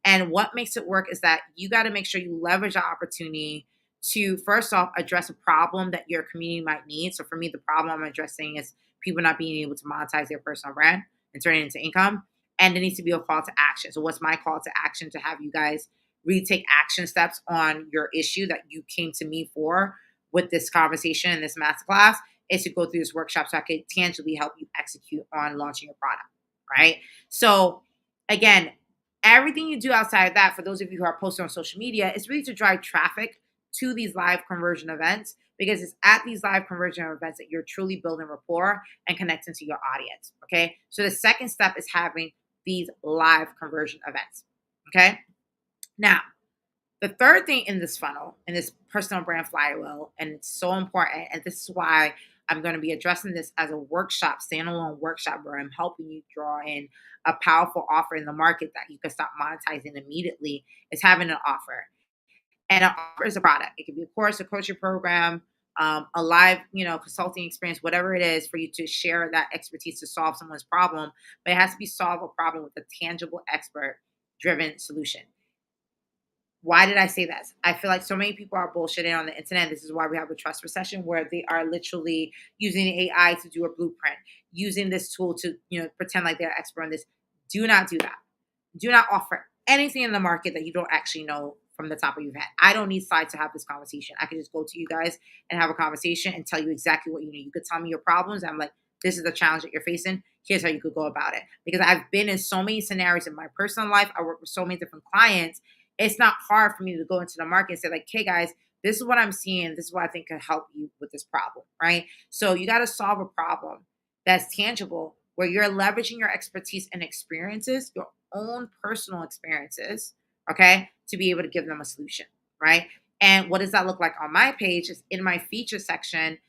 Speaker 3: And what makes it work is that you got to make sure you leverage the opportunity to, first off, address a problem that your community might need. So for me, the problem I'm addressing is people not being able to monetize their personal brand and turn it into income. And there needs to be a call to action. So what's my call to action? To have you guys really take action steps on your issue that you came to me for with this conversation and this masterclass, is to go through this workshop so I can tangibly help you execute on launching your product, right? So again, everything you do outside of that, for those of you who are posting on social media, is really to drive traffic to these live conversion events, because it's at these live conversion events that you're truly building rapport and connecting to your audience, okay? So the second step is having these live conversion events, okay? Now, the third thing in this funnel, in this personal brand flywheel, and it's so important, and this is why I'm going to be addressing this as a workshop, standalone workshop, where I'm helping you draw in a powerful offer in the market that you can start monetizing immediately, is having an offer. And an offer is a product. It could be a course, a coaching program, a live, consulting experience, whatever it is, for you to share that expertise to solve someone's problem. But it has to be solve a problem with a tangible, expert-driven solution. Why did I say that? I feel like so many people are bullshitting on the internet. This is why we have a trust recession, where they are literally using AI to do a blueprint, using this tool to, pretend like they're expert on this. Do not do that. Do not offer anything in the market that you don't actually know from the top of your head. I don't need sides to have this conversation. I can just go to you guys and have a conversation and tell you exactly what you need. You could tell me your problems. I'm like, this is the challenge that you're facing. Here's how you could go about it. Because I've been in so many scenarios in my personal life. I work with so many different clients. It's not hard for me to go into the market and say, like, hey guys, this is what I'm seeing. This is what I think could help you with this problem, right? So you got to solve a problem that's tangible, where you're leveraging your expertise and experiences, your own personal experiences, okay, to be able to give them a solution, right? And what does that look like on my page? Is in my feature section.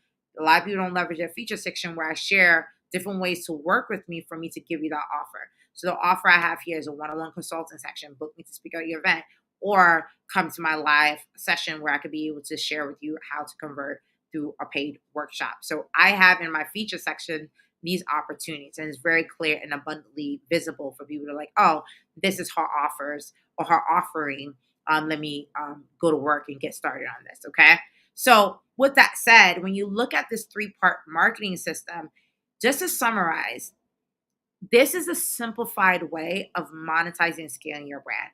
Speaker 3: A lot of people don't leverage their feature section, where I share different ways to work with me for me to give you that offer. So the offer I have here is a one-on-one consulting section. Book me to speak at your event, or come to my live session where I could be able to share with you how to convert through a paid workshop. So I have in my feature section these opportunities, and it's very clear and abundantly visible for people to, like, oh, this is her offers or her offering. Let me go to work and get started on this. Okay. So with that said, when you look at this 3-part marketing system, just to summarize, this is a simplified way of monetizing and scaling your brand.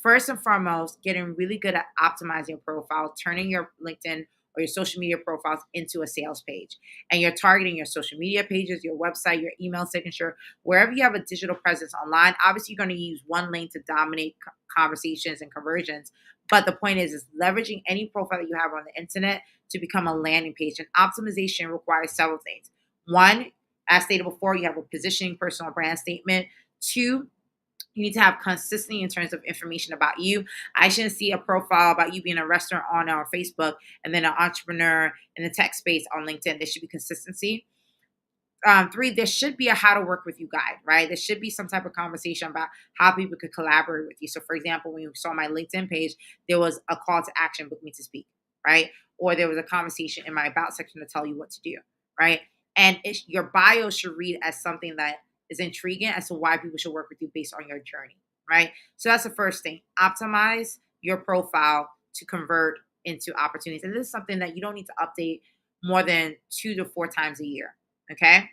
Speaker 3: First and foremost, getting really good at optimizing your profile, turning your LinkedIn or your social media profiles into a sales page. And you're targeting your social media pages, your website, your email signature, wherever you have a digital presence online. Obviously, you're going to use one lane to dominate conversations and conversions. But the point is leveraging any profile that you have on the internet to become a landing page. And optimization requires several things. One, as stated before, you have a positioning personal brand statement. 2, you need to have consistency in terms of information about you. I shouldn't see a profile about you being a restaurant owner on Facebook and then an entrepreneur in the tech space on LinkedIn. There should be consistency. 3, there should be a how to work with you guide, right? There should be some type of conversation about how people could collaborate with you. So for example, when you saw my LinkedIn page, there was a call to action, book me to speak, right? Or there was a conversation in my about section to tell you what to do, right? And your bio should read as something that is intriguing as to why people should work with you based on your journey, right? So that's the first thing. Optimize your profile to convert into opportunities. And this is something that you don't need to update more than 2 to 4 times a year, okay?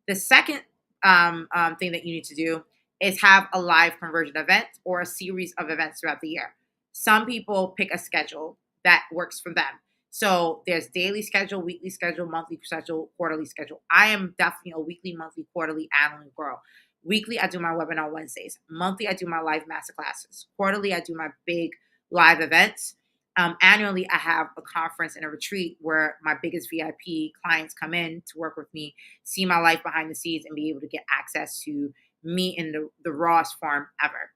Speaker 3: The second thing that you need to do is have a live conversion event or a series of events throughout the year. Some people pick a schedule that works for them. So there's daily schedule, weekly schedule, monthly schedule, quarterly schedule. I am definitely a weekly, monthly, quarterly, annual girl. Weekly, I do my webinar Wednesdays. Monthly, I do my live masterclasses. Quarterly, I do my big live events. Annually, I have a conference and a retreat where my biggest VIP clients come in to work with me, see my life behind the scenes, and be able to get access to me in the rawest form ever.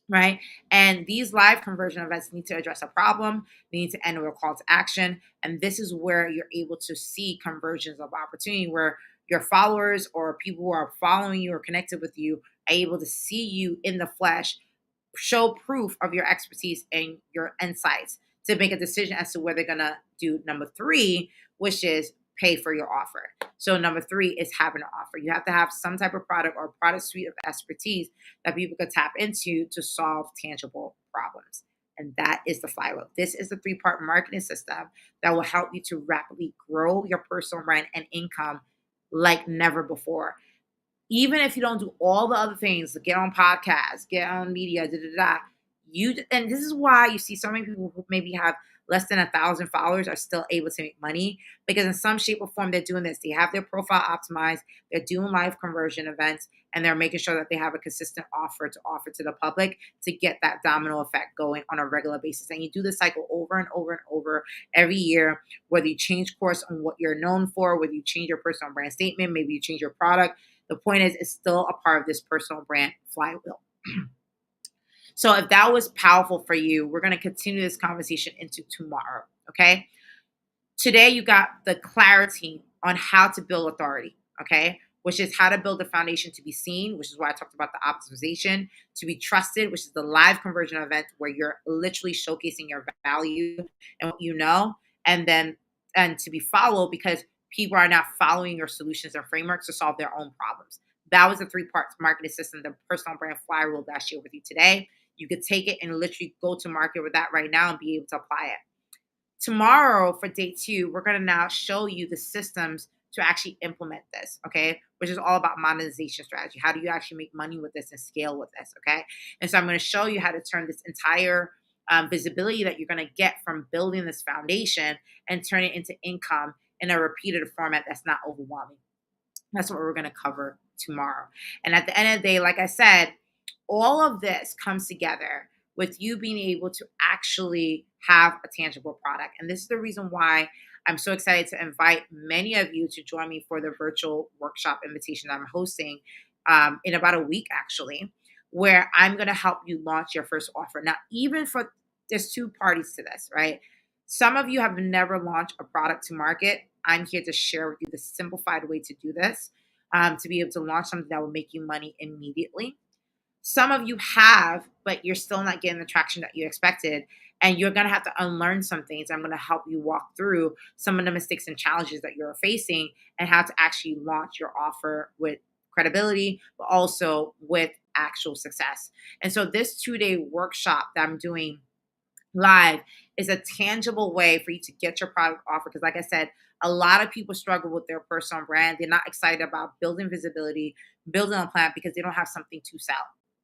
Speaker 3: Right. And these live conversion events need to address a problem. They need to end with a call to action. And this is where you're able to see conversions of opportunity, where your followers or people who are following you or connected with you are able to see you in the flesh, show proof of your expertise and your insights to make a decision as to whether they're going to do number 3, which is pay for your offer. So number 3 is having an offer. You have to have some type of product or product suite of expertise that people could tap into to solve tangible problems. And that is the flywheel. This is the 3-part marketing system that will help you to rapidly grow your personal brand and income like never before. Even if you don't do all the other things, get on podcasts, get on media, and this is why you see so many people who maybe have less than 1,000 followers are still able to make money, because in some shape or form they're doing this. They have their profile optimized, they're doing live conversion events, and they're making sure that they have a consistent offer to the public to get that domino effect going on a regular basis. And you do this cycle over and over and over every year, whether you change course on what you're known for, whether you change your personal brand statement, maybe you change your product. The point is, it's still a part of this personal brand flywheel. So if that was powerful for you, we're going to continue this conversation into tomorrow, okay? Today, you got the clarity on how to build authority, okay? Which is how to build a foundation to be seen, which is why I talked about the optimization, to be trusted, which is the live conversion event where you're literally showcasing your value and what you know, and to be followed because people are now following your solutions and frameworks to solve their own problems. That was the 3-part marketing system, the personal brand flywheel that I shared with you today. You could take it and literally go to market with that right now and be able to apply it. Tomorrow for day 2, we're going to now show you the systems to actually implement this, okay? Which is all about monetization strategy. How do you actually make money with this and scale with this, okay? And so I'm going to show you how to turn this entire visibility that you're going to get from building this foundation and turn it into income in a repeated format that's not overwhelming. That's what we're going to cover tomorrow. And at the end of the day, like I said, all of this comes together with you being able to actually have a tangible product. And this is the reason why I'm so excited to invite many of you to join me for the virtual workshop invitation that I'm hosting in about a week, actually, where I'm going to help you launch your first offer. Now, there's 2 parties to this, right? Some of you have never launched a product to market. I'm here to share with you the simplified way to do this, to be able to launch something that will make you money immediately. Some of you have, but you're still not getting the traction that you expected. And you're going to have to unlearn some things. I'm going to help you walk through some of the mistakes and challenges that you're facing and how to actually launch your offer with credibility, but also with actual success. And so this 2-day workshop that I'm doing live is a tangible way for you to get your product offer. Because like I said, a lot of people struggle with their personal brand. They're not excited about building visibility, building a plan because they don't have something to sell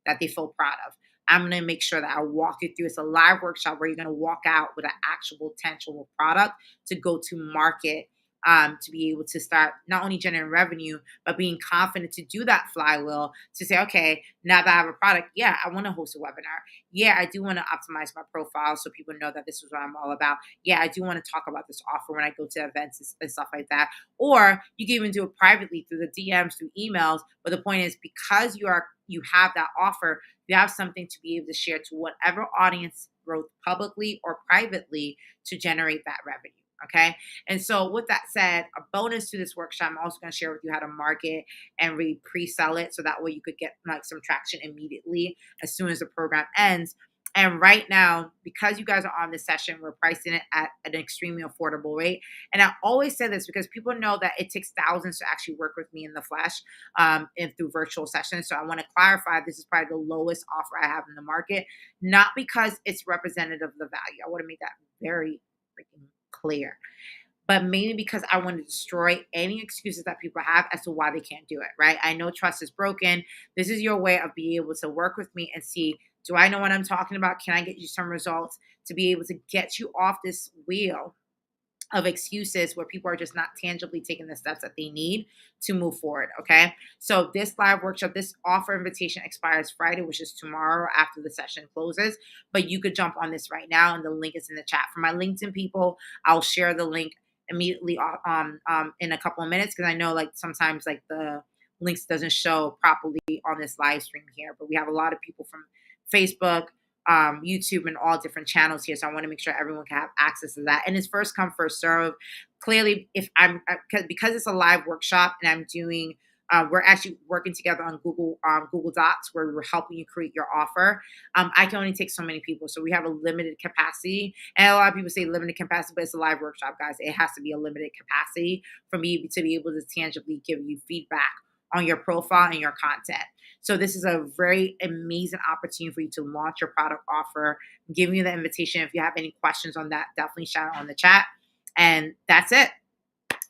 Speaker 3: that they feel proud of. I'm going to make sure that I walk you through. It's a live workshop where you're going to walk out with an actual tangible product to go to market, to be able to start not only generating revenue, but being confident to do that flywheel to say, okay, now that I have a product, yeah, I want to host a webinar. Yeah, I do want to optimize my profile so people know that this is what I'm all about. Yeah, I do want to talk about this offer when I go to events and stuff like that. Or you can even do it privately through the DMs, through emails. But the point is, because you have that offer, you have something to be able to share to whatever audience, both publicly or privately, to generate that revenue. Okay. And so with that said, a bonus to this workshop, I'm also going to share with you how to market and pre-sell it. So that way you could get like some traction immediately as soon as the program ends. And right now, because you guys are on this session, we're pricing it at an extremely affordable rate. And I always say this because people know that it takes thousands to actually work with me in the flesh and through virtual sessions. So I want to clarify, this is probably the lowest offer I have in the market, not because it's representative of the value. I want to make that very freaking clear, but mainly because I want to destroy any excuses that people have as to why they can't do it, right? I know trust is broken. This is your way of being able to work with me and see, do I know what I'm talking about? Can I get you some results to be able to get you off this wheel of excuses where people are just not tangibly taking the steps that they need to move forward, okay? So this live workshop, this offer invitation expires Friday, which is tomorrow after the session closes, but you could jump on this right now and the link is in the chat. For my LinkedIn people, I'll share the link immediately in a couple of minutes because I know like sometimes like the links doesn't show properly on this live stream here, but we have a lot of people from Facebook, YouTube, and all different channels here. So I want to make sure everyone can have access to that. And it's first come, first serve. Clearly, if I'm because it's a live workshop and I'm doing We're actually working together on Google Docs where we're helping you create your offer. I can only take so many people, so we have a limited capacity. And a lot of people say limited capacity, but it's a live workshop, guys. It has to be a limited capacity for me to be able to tangibly give you feedback on your profile and your content. So this is a very amazing opportunity for you to launch your product offer. I'm giving you the invitation. If you have any questions on that, definitely shout out on the chat. And that's it.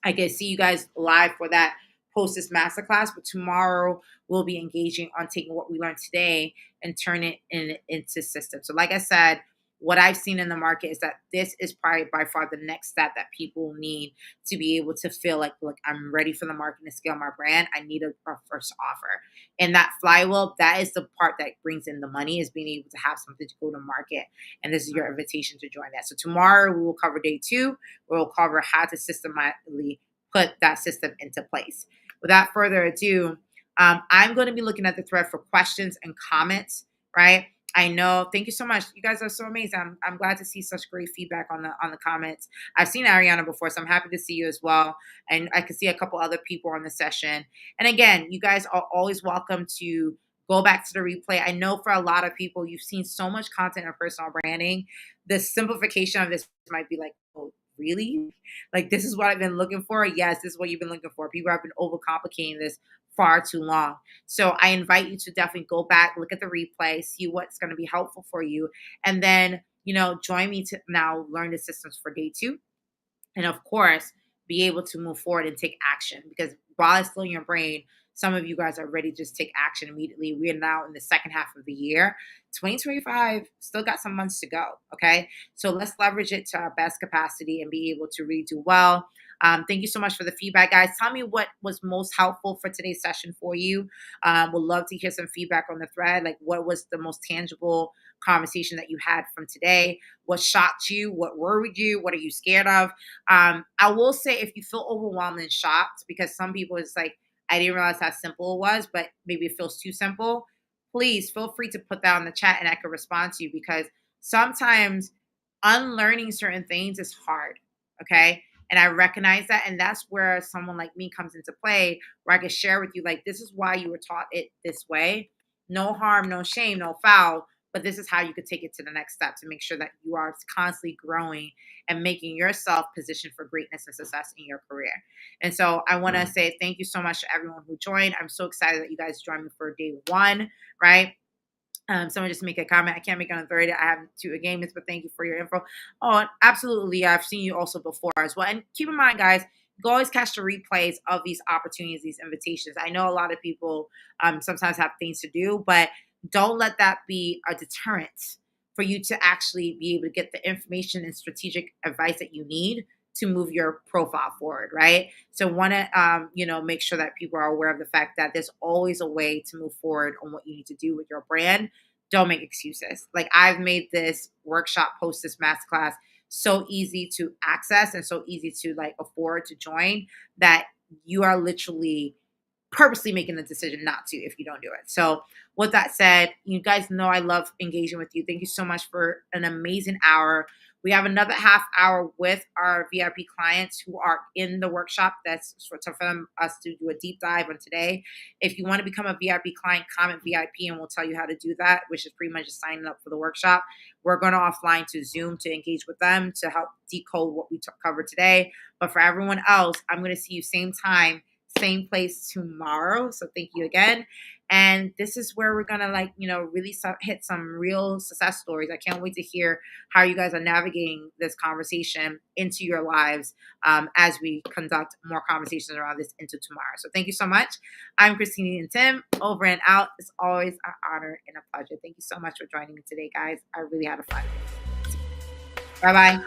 Speaker 3: I can see you guys live for that post this masterclass, but tomorrow we'll be engaging on taking what we learned today and turn it into systems. So like I said, what I've seen in the market is that this is probably by far the next step that people need to be able to feel like, look, I'm ready for the market to scale my brand. I need a first offer. And that flywheel, that is the part that brings in the money, is being able to have something to go to market. And this is your invitation to join that. So tomorrow we will cover day 2. We'll cover how to systematically put that system into place. Without further ado, I'm going to be looking at the thread for questions and comments, right? I know. Thank you so much. You guys are so amazing. I'm glad to see such great feedback on the comments. I've seen Ariana before, so I'm happy to see you as well. And I can see a couple other people on the session. And again, you guys are always welcome to go back to the replay. I know for a lot of people, you've seen so much content on personal branding. The simplification of this might be like, oh, really? Like, this is what I've been looking for? Yes, this is what you've been looking for. People have been overcomplicating this far too long. So I invite you to definitely go back, look at the replay, see what's going to be helpful for you. And then, join me to now learn the systems for day 2. And of course, be able to move forward and take action, because while it's still in your brain, some of you guys are ready to just take action immediately. We are now in the second half of the year. 2025 still got some months to go, okay? So let's leverage it to our best capacity and be able to really do well. Thank you so much for the feedback, guys. Tell me what was most helpful for today's session for you. Would love to hear some feedback on the thread. Like, what was the most tangible conversation that you had from today? What shocked you? What worried you? What are you scared of? I will say, if you feel overwhelmed and shocked, because some people, it's like, I didn't realize how simple it was, but maybe it feels too simple, please feel free to put that in the chat and I can respond to you, because sometimes unlearning certain things is hard, okay? And I recognize that, and that's where someone like me comes into play, where I can share with you, like, this is why you were taught it this way. No harm, no shame, no foul, but this is how you could take it to the next step to make sure that you are constantly growing and making yourself positioned for greatness and success in your career. And so I want to say thank you so much to everyone who joined. I'm so excited that you guys joined me for day 1, right? Someone just make a comment. I can't make it on the 30th. I have 2 engagements, but thank you for your info. Oh, absolutely. I've seen you also before as well. And keep in mind, guys, you can always catch the replays of these opportunities, these invitations. I know a lot of people sometimes have things to do, but don't let that be a deterrent for you to actually be able to get the information and strategic advice that you need to move your profile forward, right? So want to, make sure that people are aware of the fact that there's always a way to move forward on what you need to do with your brand. Don't make excuses. Like, I've made this workshop, post this masterclass so easy to access and so easy to afford to join, that you are literally purposely making the decision not to if you don't do it. So with that said, you guys know I love engaging with you. Thank you so much for an amazing hour. We have another half hour with our VIP clients who are in the workshop. That's for us to do a deep dive on today. If you want to become a VIP client, comment VIP and we'll tell you how to do that, which is pretty much just signing up for the workshop. We're going to offline to Zoom to engage with them to help decode what we covered today. But for everyone else, I'm going to see you same time, same place tomorrow. So thank you again. And this is where we're going to really hit some real success stories. I can't wait to hear how you guys are navigating this conversation into your lives as we conduct more conversations around this into tomorrow. So thank you so much. I'm Christine and Tim, over and out. It's always an honor and a pleasure. Thank you so much for joining me today, guys. I really had a fun. Bye-bye.